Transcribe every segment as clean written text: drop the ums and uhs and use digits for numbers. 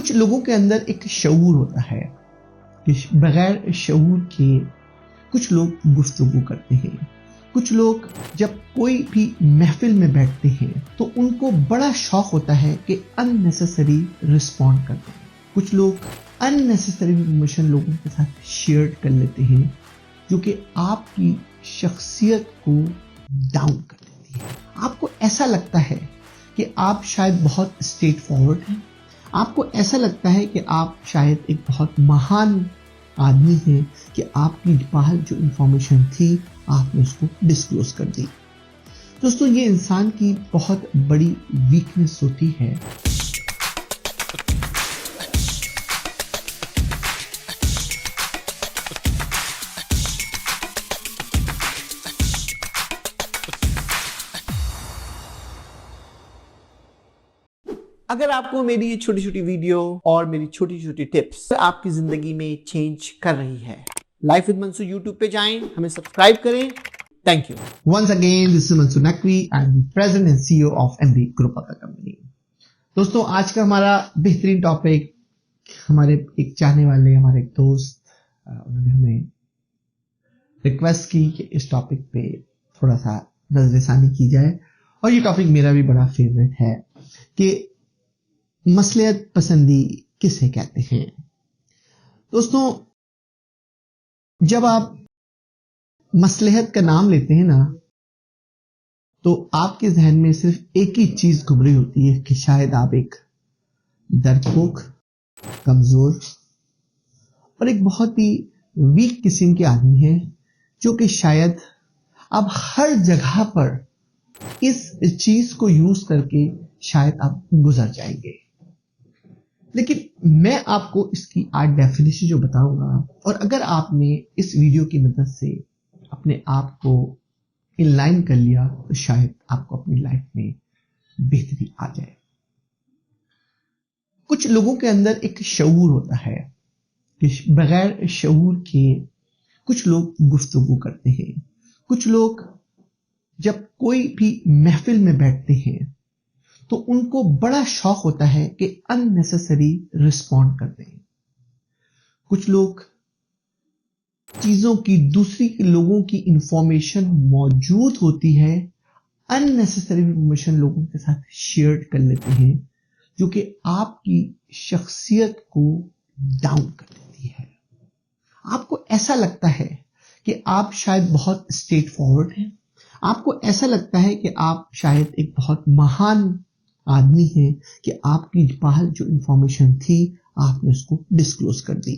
کچھ لوگوں کے اندر ایک شعور ہوتا ہے کہ بغیر شعور کے کچھ لوگ گفتگو کرتے ہیں. کچھ لوگ جب کوئی بھی محفل میں بیٹھتے ہیں تو ان کو بڑا شوق ہوتا ہے کہ unnecessary رسپونڈ کرتے ہیں. کچھ لوگ unnecessary انفارمیشن لوگوں کے ساتھ شیئر کر لیتے ہیں جو کہ آپ کی شخصیت کو ڈاؤن کر دیتی ہے. آپ کو ایسا لگتا ہے کہ آپ شاید بہت اسٹریٹ فارورڈ ہیں. آپ کو ایسا لگتا ہے کہ آپ شاید ایک بہت مہان آدمی ہیں کہ آپ کی باہر جو انفارمیشن تھی آپ نے اس کو ڈسکلوز کر دی. دوستوں، یہ انسان کی بہت بڑی ویکنس ہوتی ہے. اگر آپ کو میری یہ چھوٹی چھوٹی ویڈیو اور میری چھوٹی چھوٹی ٹپس آپ کی زندگی میں چینج کر رہی ہے، لائف ود منصور یوٹیوب پہ جائیں، ہمیں سبسکرائب کریں. Thank you. Once again, this is Mansoor Naqvi. I'm the president and CEO of MD Group of the company. دوستوں، آج کا ہمارا بہترین ٹاپک ہمارے ایک چاہنے والے ہمارے ایک دوست انہوں نے ہمیں ریکویسٹ کی کہ اس ٹاپک پہ تھوڑا سا نظر ثانی کی جائے، اور یہ ٹاپک میرا بھی بڑا فیوریٹ ہے کہ مصلحت پسندی کسے کہتے ہیں. دوستوں، جب آپ مصلحت کا نام لیتے ہیں نا تو آپ کے ذہن میں صرف ایک ہی چیز گھوم رہی ہوتی ہے کہ شاید آپ ایک ڈرپوک، کمزور اور ایک بہت ہی ویک قسم کے آدمی ہیں جو کہ شاید آپ ہر جگہ پر اس چیز کو یوز کر کے شاید آپ گزر جائیں گے. لیکن میں آپ کو اس کی آج ڈیفینیشن جو بتاؤں گا، اور اگر آپ نے اس ویڈیو کی مدد سے اپنے آپ کو ان لائن کر لیا تو شاید آپ کو اپنی لائف میں بہتری آ جائے. کچھ لوگوں کے اندر ایک شعور ہوتا ہے کہ بغیر شعور کے کچھ لوگ گفتگو کرتے ہیں. کچھ لوگ جب کوئی بھی محفل میں بیٹھتے ہیں تو ان کو بڑا شوق ہوتا ہے کہ unnecessary رسپونڈ کرتے ہیں. کچھ لوگ چیزوں کی دوسری لوگوں کی انفارمیشن موجود ہوتی ہے unnecessary انفارمیشن لوگوں کے ساتھ شیئر کر لیتے ہیں جو کہ آپ کی شخصیت کو ڈاؤن کر دیتی ہے. آپ کو ایسا لگتا ہے کہ آپ شاید بہت اسٹریٹ فارورڈ ہیں. آپ کو ایسا لگتا ہے کہ آپ شاید ایک بہت مہان آدمی ہیں کہ آپ کی باہر جو انفارمیشن تھی آپ نے اس کو ڈسکلوز کر دی.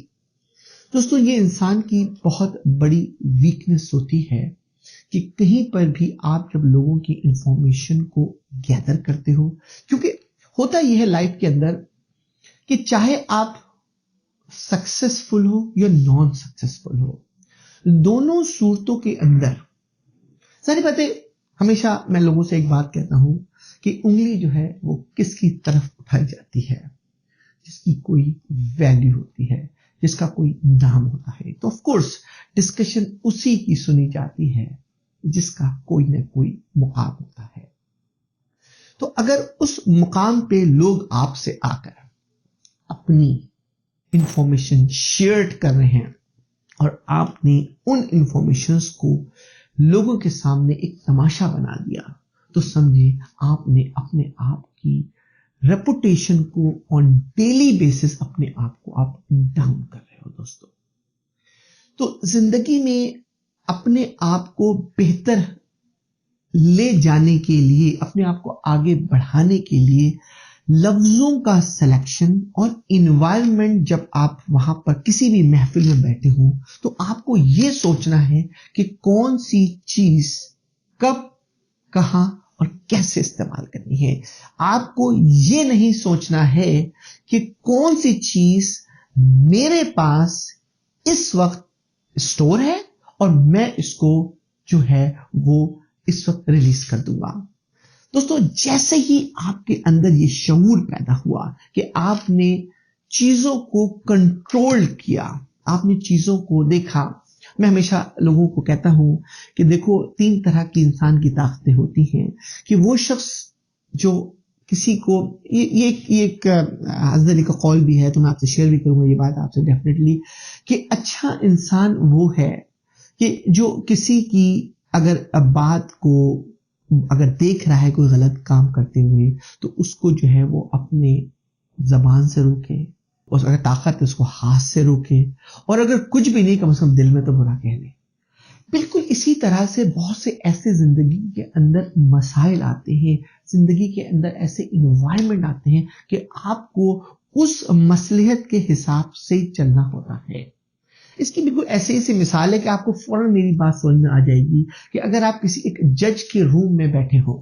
دوستوں، یہ انسان کی بہت بڑی ویکنس ہوتی ہے کہ کہیں پر بھی آپ جب لوگوں کی انفارمیشن کو گیدر کرتے ہو، کیونکہ ہوتا یہ ہے لائف کے اندر کہ چاہے آپ سکسیسفل ہو یا نان سکسیسفل ہو، دونوں صورتوں کے اندر ساری باتیں ہمیشہ میں لوگوں سے ایک بات کہتا ہوں کہ انگلی جو ہے وہ کس کی طرف اٹھائی جاتی ہے؟ جس کی کوئی ویلیو ہوتی ہے، جس کا کوئی نام ہوتا ہے. تو آف کورس ڈسکشن اسی کی سنی جاتی ہے جس کا کوئی نہ کوئی مقام ہوتا ہے. تو اگر اس مقام پہ لوگ آپ سے آ کر اپنی انفارمیشن شیئر کر رہے ہیں اور آپ نے ان انفارمیشنز کو لوگوں کے سامنے ایک تماشا بنا دیا تو سمجھے آپ نے اپنے آپ کی ریپوٹیشن کو آن ڈیلی بیسس اپنے آپ کو آپ ڈاؤن کر رہے ہو. دوستوں، تو زندگی میں اپنے آپ کو بہتر لے جانے کے لیے، اپنے آپ کو آگے بڑھانے کے لیے لفظوں کا سلیکشن اور انوائرمنٹ، جب آپ وہاں پر کسی بھی محفل میں بیٹھے ہوں تو آپ کو یہ سوچنا ہے کہ کون سی چیز کب، کہاں اور کیسے استعمال کرنی ہے. آپ کو یہ نہیں سوچنا ہے کہ کون سی چیز میرے پاس اس وقت اسٹور ہے اور میں اس کو جو ہے وہ اس وقت ریلیز کر دوں گا. دوستوں، جیسے ہی آپ کے اندر یہ شعور پیدا ہوا کہ آپ نے چیزوں کو کنٹرول کیا، آپ نے چیزوں کو دیکھا. میں ہمیشہ لوگوں کو کہتا ہوں کہ دیکھو، 3 طرح کی انسان کی طاقتیں ہوتی ہیں کہ وہ شخص جو کسی کو یہ ایک حضرت علی کا قول بھی ہے، تو میں آپ سے شیئر بھی کروں گا یہ بات آپ سے ڈیفینیٹلی، کہ اچھا انسان وہ ہے کہ جو کسی کی اگر بات کو اگر دیکھ رہا ہے کوئی غلط کام کرتے ہوئے تو اس کو جو ہے وہ اپنے زبان سے روکے، اور اگر طاقت ہے اس کو ہاتھ سے روکے، اور اگر کچھ بھی نہیں کم از کم دل میں تو برا کہہ لے۔ بالکل اسی طرح سے بہت سے ایسے زندگی کے اندر مسائل آتے ہیں، زندگی کے اندر ایسے انوائرمنٹ آتے ہیں کہ آپ کو اس مصلحت کے حساب سے چلنا ہوتا ہے۔ اس کی بالکل ایسی ایسی مثال ہے کہ آپ کو فوراً میری بات سمجھ میں آ جائے گی کہ اگر آپ کسی ایک جج کے روم میں بیٹھے ہو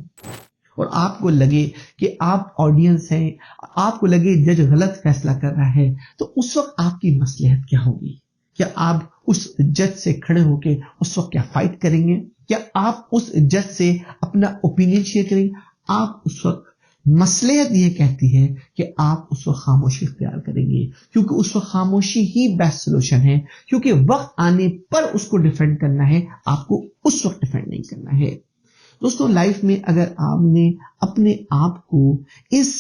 اور آپ کو لگے کہ آپ آڈینس ہیں، آپ کو لگے جج غلط فیصلہ کر رہا ہے، تو اس وقت آپ کی مصلحت کیا ہوگی؟ کیا آپ اس جج سے کھڑے ہو کے اس وقت کیا فائٹ کریں گے؟ کیا آپ اس جج سے اپنا اوپینین شیئر کریں گے؟ آپ اس وقت مصلحت یہ کہتی ہے کہ آپ اس وقت خاموشی اختیار کریں گے، کیونکہ اس وقت خاموشی ہی بیسٹ سولوشن ہے، کیونکہ وقت آنے پر اس کو ڈیفینڈ کرنا ہے، آپ کو اس وقت ڈیفینڈ نہیں کرنا ہے۔ دوستوں لائف میں اگر آپ نے اپنے آپ کو اس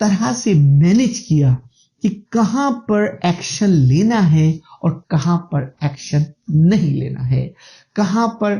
طرح سے مینج کیا کہ کہاں پر ایکشن لینا ہے اور کہاں پر ایکشن نہیں لینا ہے، کہاں پر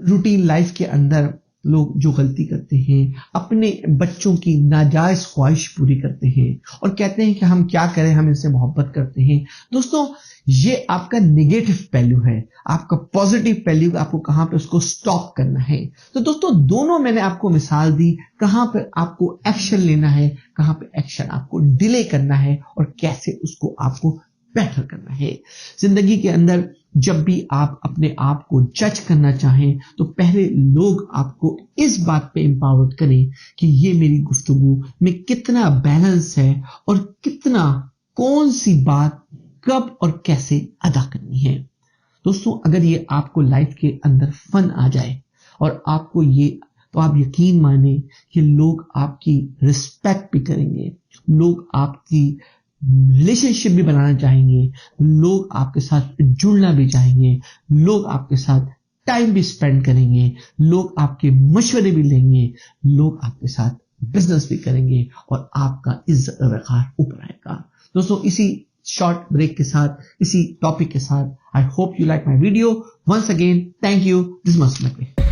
روٹین لائف کے اندر لوگ جو غلطی کرتے ہیں، اپنے بچوں کی ناجائز خواہش پوری کرتے ہیں اور کہتے ہیں کہ ہم کیا کریں، ہم ان سے محبت کرتے ہیں۔ دوستوں یہ آپ کا نیگیٹو پہلو ہے، آپ کا پازیٹیو پہلو آپ کو کہاں پہ اس کو سٹاپ کرنا ہے۔ تو دوستوں دونوں میں نے آپ کو مثال دی، کہاں پہ آپ کو ایکشن لینا ہے، کہاں پہ ایکشن آپ کو ڈیلے کرنا ہے، اور کیسے اس کو آپ کو بہتر کرنا ہے۔ زندگی کے اندر جب بھی آپ اپنے آپ کو جج کرنا چاہیں تو پہلے لوگ آپ کو اس بات پہ امپاور کریں کہ یہ میری گفتگو میں کتنا بیلنس ہے اور کتنا کون سی بات کب اور کیسے ادا کرنی ہے۔ دوستوں اگر یہ آپ کو لائف کے اندر فن آ جائے اور آپ کو یہ، تو آپ یقین مانیں کہ لوگ آپ کی رسپیکٹ بھی کریں گے، لوگ آپ کی ریلیشن شپ بھی بنانا چاہیں گے، لوگ آپ کے ساتھ جڑنا بھی چاہیں گے، لوگ آپ کے ساتھ ٹائم بھی سپینڈ کریں گے، لوگ آپ کے مشورے بھی لیں گے، لوگ آپ کے ساتھ بزنس بھی کریں گے، اور آپ کا عزت و وقار اوپر آئے گا۔ دوستوں اسی شارٹ بریک کے ساتھ، اسی ٹاپک کے ساتھ، I hope you like my video. Once again, thank you. This is Masud Naqvi.